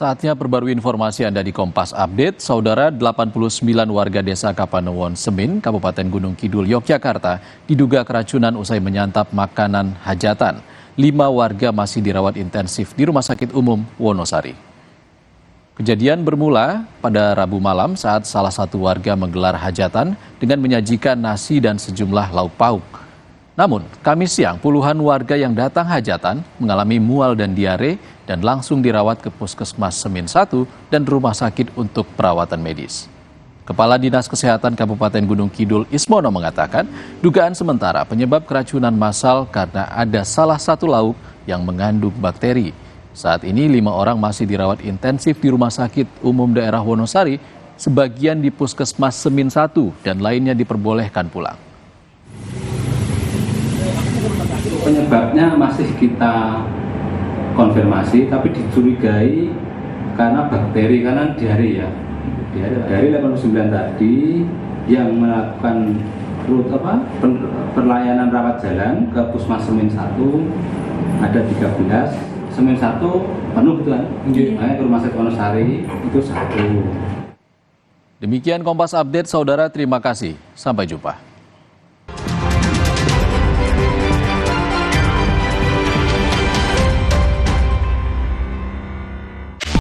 Saatnya perbarui informasi Anda di Kompas Update. Saudara, 89 warga desa Kapanewon Semin, Kabupaten Gunung Kidul, Yogyakarta, diduga keracunan usai menyantap makanan hajatan. 5 warga masih dirawat intensif di Rumah Sakit Umum Wonosari. Kejadian bermula pada Rabu malam saat salah satu warga menggelar hajatan dengan menyajikan nasi dan sejumlah lauk pauk. Namun, Kamis siang puluhan warga yang datang hajatan mengalami mual dan diare dan langsung dirawat ke Puskesmas Semin 1 dan Rumah Sakit untuk perawatan medis. Kepala Dinas Kesehatan Kabupaten Gunung Kidul Ismono mengatakan, dugaan sementara penyebab keracunan massal karena ada salah satu lauk yang mengandung bakteri. Saat ini 5 orang masih dirawat intensif di Rumah Sakit Umum Daerah Wonosari, sebagian di Puskesmas Semin 1 dan lainnya diperbolehkan pulang. Penyebabnya masih kita konfirmasi, tapi dicurigai karena bakteri, karena diare ya. Dari 89 tadi yang melakukan perlayanan rawat jalan ke Puskesmas Semin 1 ada 13, Semin 1 penuh gitu kan. Ke Rumah Sakit Wonosari itu 1. Demikian Kompas Update, saudara. Terima kasih. Sampai jumpa.